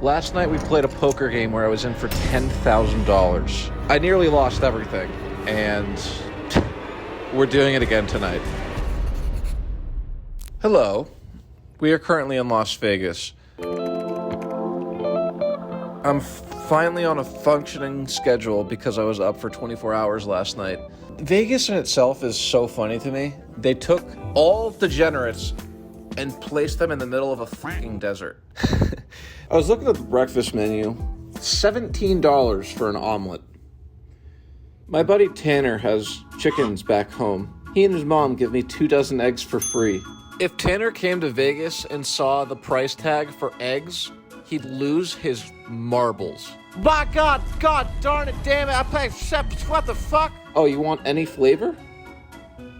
Last night we played a poker game where I was in for $10,000. I nearly lost everything, and we're doing it again tonight. Hello. We are currently in Las Vegas. I'm finally on a functioning schedule because I was up for 24 hours last night. Vegas in itself is so funny to me. They took all degenerates and placed them in the middle of a fucking desert. I was looking at the breakfast menu. $17 for an omelet. My buddy Tanner has chickens back home. He and his mom give me 2 dozen eggs for free. If Tanner came to Vegas and saw the price tag for eggs, he'd lose his marbles. By God darn it, damn it, I paid what the fuck? Oh, you want any flavor?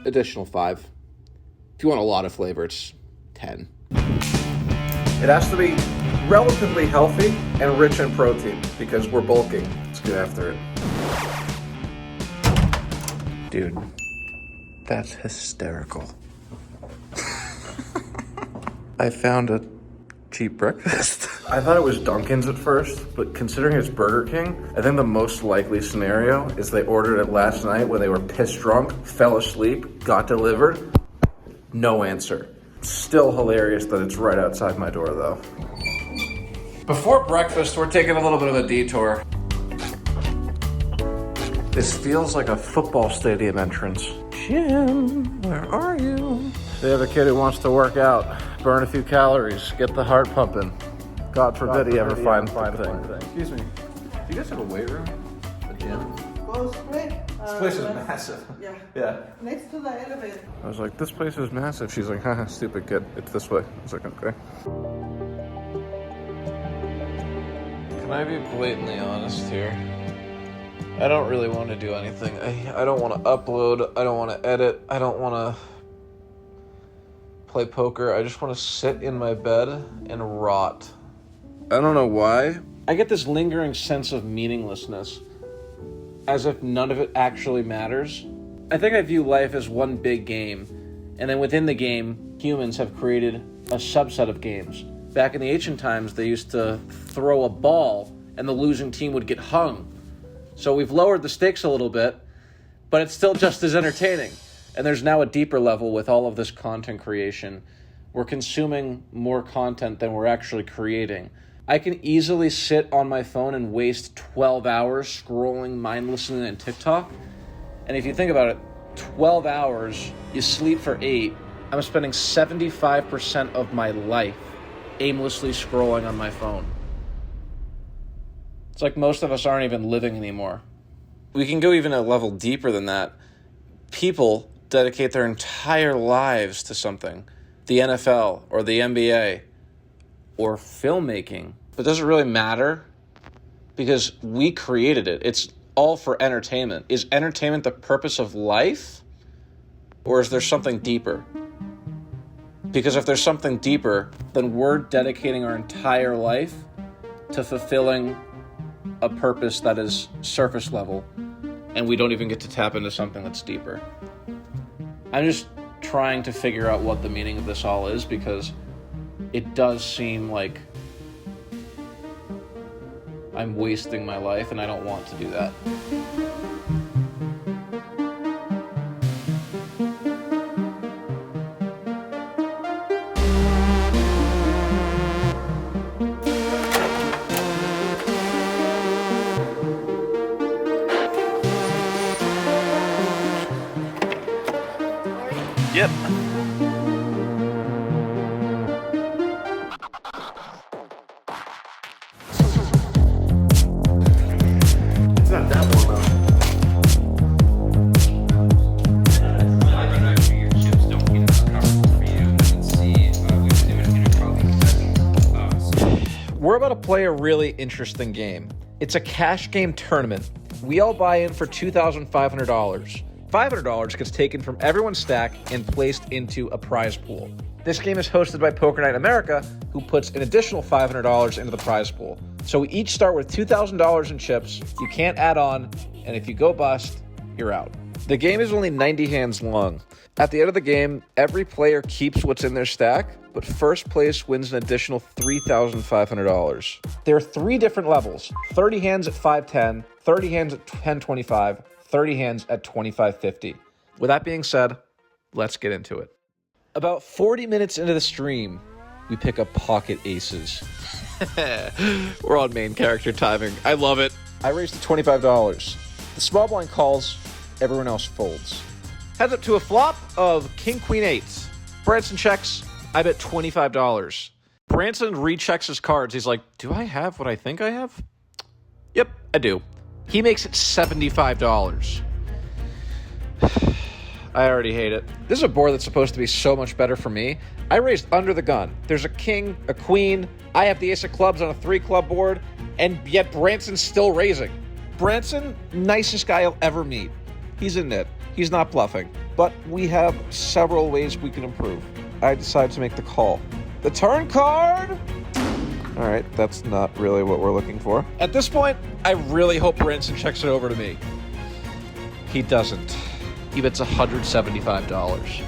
Additional 5. If you want a lot of flavor, it's 10. It has to be relatively healthy and rich in protein because we're bulking. Let's get after it. Dude, that's hysterical. I found a cheap breakfast. I thought it was Dunkin's at first, but considering it's Burger King, I think the most likely scenario is they ordered it last night when they were pissed drunk, fell asleep, got delivered, no answer. Still hilarious that it's right outside my door though. Before breakfast, we're taking a little bit of a detour. This feels like a football stadium entrance. Jim, where are you? They have a kid who wants to work out, burn a few calories, get the heart pumping. God forbid he ever find thing. Excuse me, do you guys have a weight room? A gym? Close way. This place is massive. Yeah. Next to the elevator. I was like, this place is massive. She's like, haha, stupid kid. It's this way. I was like, okay. Can I be blatantly honest here? I don't really want to do anything. I don't want to upload. I don't want to edit. I don't want to play poker. I just want to sit in my bed and rot. I don't know why. I get this lingering sense of meaninglessness, as if none of it actually matters. I think I view life as one big game, and then within the game, humans have created a subset of games. Back in the ancient times, they used to throw a ball, and the losing team would get hung. So we've lowered the stakes a little bit, but it's still just as entertaining. And there's now a deeper level with all of this content creation. We're consuming more content than we're actually creating. I can easily sit on my phone and waste 12 hours scrolling mindlessly on TikTok. And if you think about it, 12 hours, you sleep for 8. I'm spending 75% of my life aimlessly scrolling on my phone. It's like most of us aren't even living anymore. We can go even a level deeper than that. People dedicate their entire lives to something. The NFL or the NBA or filmmaking. But does it really matter? Because we created it. It's all for entertainment. Is entertainment the purpose of life? Or is there something deeper? Because if there's something deeper, then we're dedicating our entire life to fulfilling a purpose that is surface level, and we don't even get to tap into something that's deeper. I'm just trying to figure out what the meaning of this all is, because it does seem like I'm wasting my life, and I don't want to do that. Yep. It's not that one though. We're about to play a really interesting game. It's a cash game tournament. We all buy in for $2,500. $500 gets taken from everyone's stack and placed into a prize pool. This game is hosted by Poker Night America, who puts an additional $500 into the prize pool. So we each start with $2,000 in chips. You can't add on, and if you go bust, you're out. The game is only 90 hands long. At the end of the game, every player keeps what's in their stack, but first place wins an additional $3,500. There are 3 different levels: 30 hands at 510, 30 hands at 1025, 30 hands at 2550. With that being said, let's get into it. About 40 minutes into the stream, we pick up pocket aces. We're on main character timing. I love it. I raised to $25. The small blind calls, everyone else folds. Heads up to a flop of King, Queen, 8. Branson checks. I bet $25. Branson rechecks his cards. He's like, do I have what I think I have? Yep, I do. He makes it $75. I already hate it. This is a board that's supposed to be so much better for me. I raised under the gun. There's a king, a queen. I have the ace of clubs on a 3-club board, and yet Branson's still raising. Branson, nicest guy you'll ever meet. He's in it. He's not bluffing. But we have several ways we can improve. I decide to make the call. The turn card! All right, that's not really what we're looking for. At this point, I really hope Branson checks it over to me. He doesn't. He bets $175.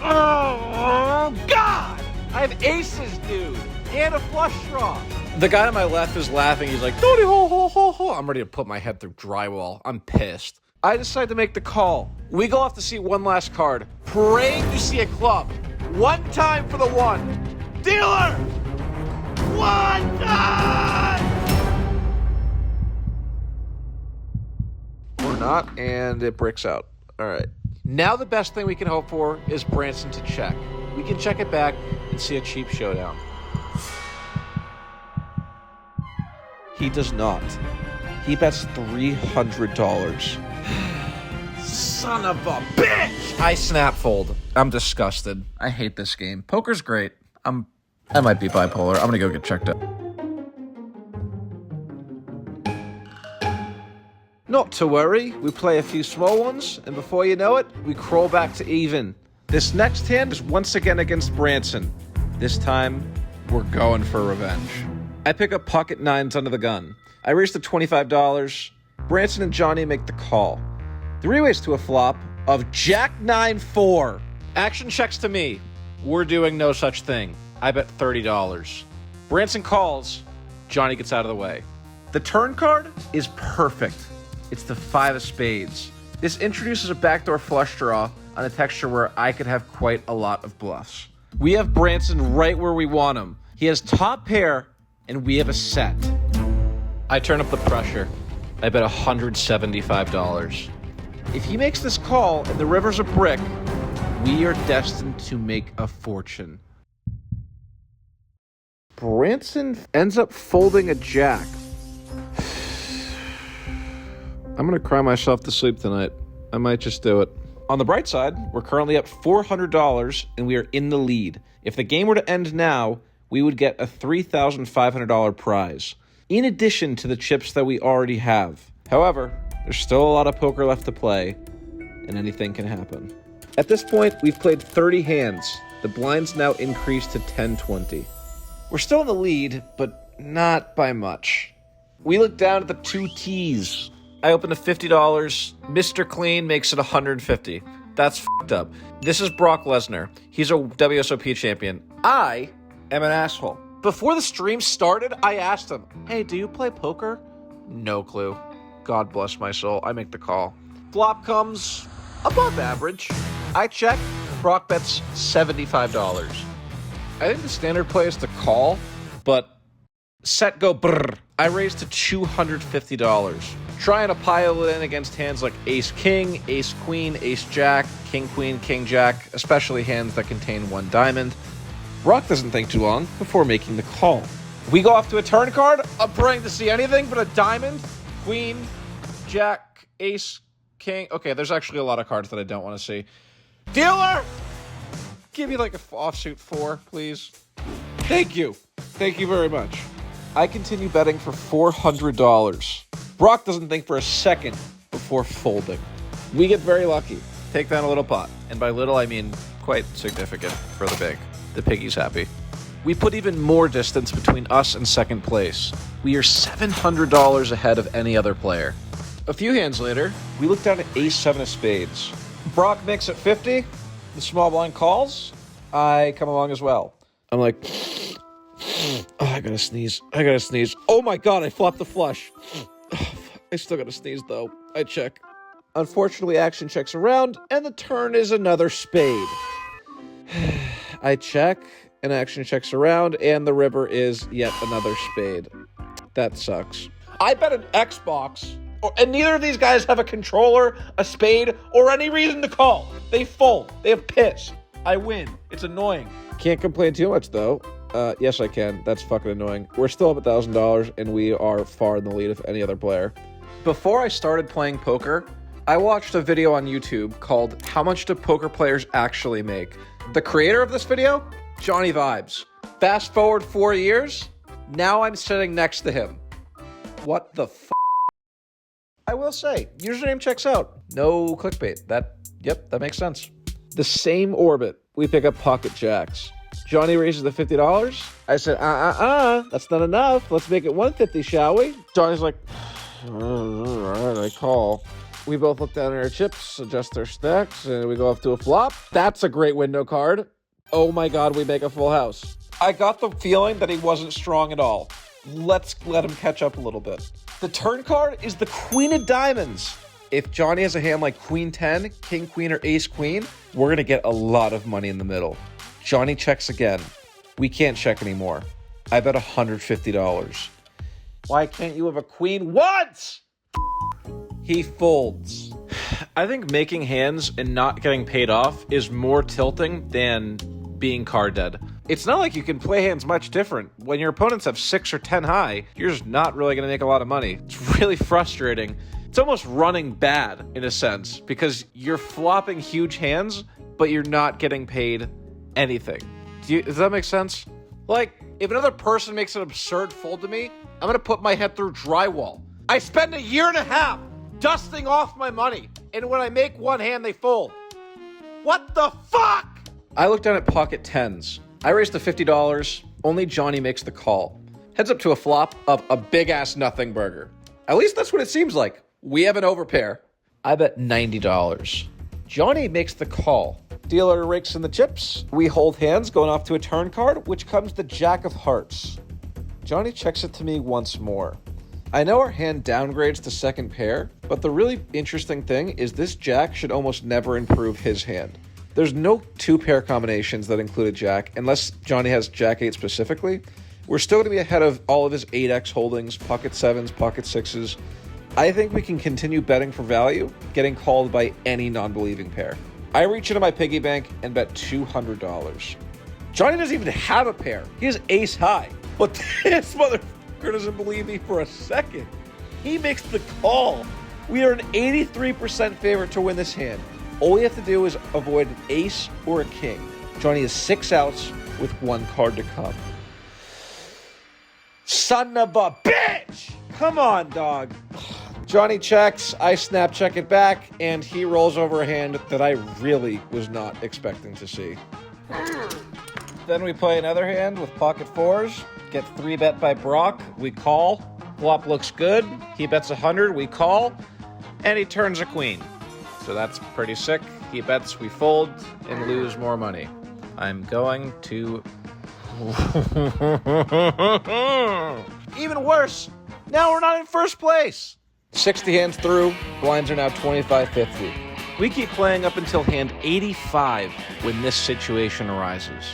Oh, God! I have aces, dude! And a flush draw! The guy on my left is laughing. He's like, Dodie ho ho ho ho. I'm ready to put my head through drywall. I'm pissed. I decide to make the call. We go off to see one last card. Praying to see a club. One time for the 1. Dealer! 1 time! Or not, and it bricks out. All right. Now the best thing we can hope for is Branson to check. We can check it back and see a cheap showdown. He does not. He bets $300. Son of a bitch! I snap fold. I'm disgusted. I hate this game. Poker's great. I might be bipolar. I'm gonna go get checked out. Not to worry, we play a few small ones, and before you know it, we crawl back to even. This next hand is once again against Branson. This time, we're going for revenge. I pick up pocket 9s under the gun. I raise to $25. Branson and Johnny make the call. 3 ways to a flop of Jack 9-4. Action checks to me. We're doing no such thing. I bet $30. Branson calls. Johnny gets out of the way. The turn card is perfect. It's the 5 of spades. This introduces a backdoor flush draw on a texture where I could have quite a lot of bluffs. We have Branson right where we want him. He has top pair, and we have a set. I turn up the pressure. I bet $175. If he makes this call and the river's a brick, we are destined to make a fortune. Branson ends up folding a jack. I'm going to cry myself to sleep tonight. I might just do it. On the bright side, we're currently up $400 and we are in the lead. If the game were to end now, we would get a $3,500 prize, in addition to the chips that we already have. However, there's still a lot of poker left to play, and anything can happen. At this point, we've played 30 hands. The blinds now increased to 10-20. We're still in the lead, but not by much. We look down at the 2 T's. I open to $50. Mr. Clean makes it $150. That's f***ed up. This is Brock Lesnar. He's a WSOP champion. I am an asshole. Before the stream started, I asked him, hey, do you play poker? No clue. God bless my soul. I make the call. Flop comes above average. I check. Brock bets $75. I think the standard play is to call, but set go brrr. I raise to $250. Trying to pile it in against hands like Ace King, Ace Queen, Ace Jack, King Queen, King Jack, especially hands that contain 1 diamond. Brock doesn't think too long before making the call. We go off to a turn card. I'm praying to see anything but a diamond, Queen, Jack, Ace, King. Okay, there's actually a lot of cards that I don't want to see. Dealer! Give me like a offsuit 4, please. Thank you. Thank you very much. I continue betting for $400. Brock doesn't think for a second before folding. We get very lucky. Take down a little pot. And by little, I mean quite significant for the big. The piggy's happy. We put even more distance between us and second place. We are $700 ahead of any other player. A few hands later, we look down at Ace-7 of spades. Brock makes it 50. The small blind calls. I come along as well. I'm like, oh, I gotta sneeze. Oh my God, I flopped the flush. I still gotta sneeze though. I check. Unfortunately, action checks around, and the turn is another spade. I check, and action checks around, and the river is yet another spade. That sucks. I bet an Xbox, and neither of these guys have a controller, a spade, or any reason to call. They fold. They have piss. I win. It's annoying. Can't complain too much, though. Yes, I can. That's fucking annoying. We're still up $1,000, and we are far in the lead of any other player. Before I started playing poker, I watched a video on YouTube called How Much Do Poker Players Actually Make? The creator of this video? Johnny Vibes. Fast forward 4 years, now I'm sitting next to him. What the f***? I will say, username checks out. No clickbait. That makes sense. The same orbit, we pick up pocket jacks. Johnny raises the $50. I said, that's not enough. Let's make it $150, shall we? Johnny's like, all right, I call. We both look down at our chips, adjust our stacks, and we go off to a flop. That's a great window card. Oh my God, we make a full house. I got the feeling that he wasn't strong at all. Let's let him catch up a little bit. The turn card is the Queen of Diamonds. If Johnny has a hand like Queen 10, King Queen, or Ace Queen, we're gonna get a lot of money in the middle. Johnny checks again. We can't check anymore. I bet $150. Why can't you have a queen once? He folds. I think making hands and not getting paid off is more tilting than being card dead. It's not like you can play hands much different. When your opponents have 6 or 10 high, you're just not really going to make a lot of money. It's really frustrating. It's almost running bad in a sense because you're flopping huge hands, but you're not getting paid anything. Does that make sense? Like, if another person makes an absurd fold to me, I'm going to put my head through drywall. I spend a year and a half dusting off my money, and when I make one hand, they fold. What the fuck? I look down at pocket tens. I raise the $50. Only Johnny makes the call. Heads up to a flop of a big-ass nothing burger. At least that's what it seems like. We have an overpair. I bet $90. Johnny makes the call. Dealer rakes in the chips. We hold hands, going off to a turn card, which comes the Jack of Hearts. Johnny checks it to me once more. I know our hand downgrades to second pair, but the really interesting thing is this Jack should almost never improve his hand. There's no 2-pair combinations that include a Jack, unless Johnny has Jack 8 specifically. We're still going to be ahead of all of his 8X holdings, pocket 7s, pocket 6s. I think we can continue betting for value, getting called by any non-believing pair. I reach into my piggy bank and bet $200. Johnny doesn't even have a pair. He has ace high, but this motherfucker doesn't believe me for a second. He makes the call. We are an 83% favorite to win this hand. All we have to do is avoid an ace or a king. Johnny has 6 outs with 1 card to come. Son of a bitch! Come on, dog. Johnny checks, I snap check it back, and he rolls over a hand that I really was not expecting to see. Then we play another hand with pocket 4s. Get 3-bet by Brock, we call. Flop looks good, he bets 100, we call, and he turns a queen. So that's pretty sick. He bets, we fold, and lose more money. I'm going to... Even worse, now we're not in first place. 60 hands through, blinds are now 25-50. We keep playing up until hand 85 when this situation arises.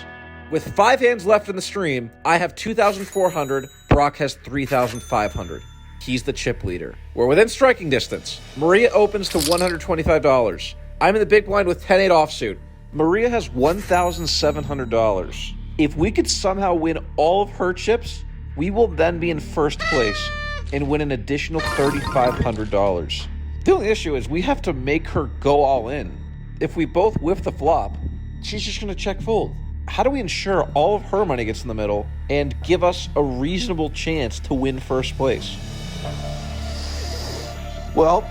With 5 hands left in the stream, I have 2,400, Brock has 3,500. He's the chip leader. We're within striking distance. Maria opens to $125. I'm in the big blind with 10-8 offsuit. Maria has $1,700. If we could somehow win all of her chips, we will then be in first place and win an additional $3,500. The only issue is we have to make her go all in. If we both whiff the flop, she's just going to check fold. How do we ensure all of her money gets in the middle and give us a reasonable chance to win first place? Well,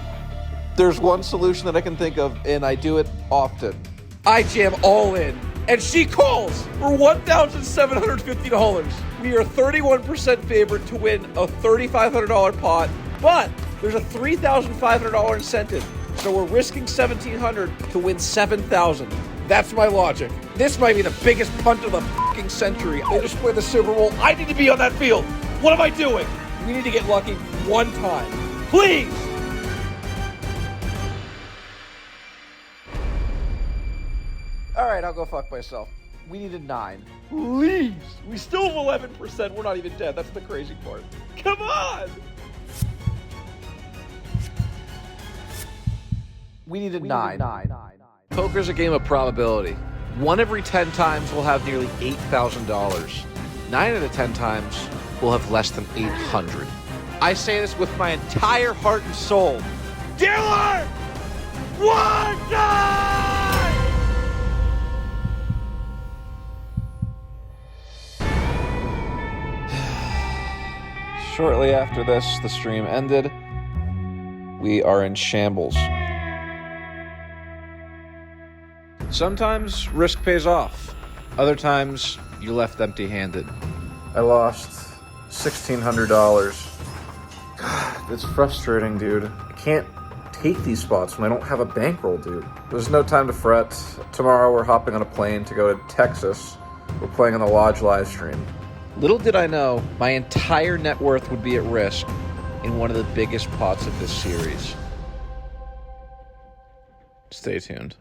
there's one solution that I can think of, and I do it often. I jam all in, and she calls for $1,750. We are 31% favorite to win a $3,500 pot, but there's a $3,500 incentive, so we're risking $1,700 to win $7,000. That's my logic. This might be the biggest punt of the fucking century. They just played the Super Bowl. I need to be on that field. What am I doing? We need to get lucky one time. Please! Alright, I'll go fuck myself. We needed 9. Please! We still have 11%. We're not even dead. That's the crazy part. Come on! We needed 9. Poker's a game of probability. 1 every 10 times we'll have nearly $8,000. 9 out of 10 times we'll have less than 800. I say this with my entire heart and soul. Dear Lord! One time! Shortly after this, the stream ended. We are in shambles. Sometimes risk pays off. Other times, you're left empty-handed. I lost $1,600. God, it's frustrating, dude. I can't take these spots when I don't have a bankroll, dude. There's no time to fret. Tomorrow we're hopping on a plane to go to Texas. We're playing on the Lodge live stream. Little did I know, my entire net worth would be at risk in one of the biggest pots of this series. Stay tuned.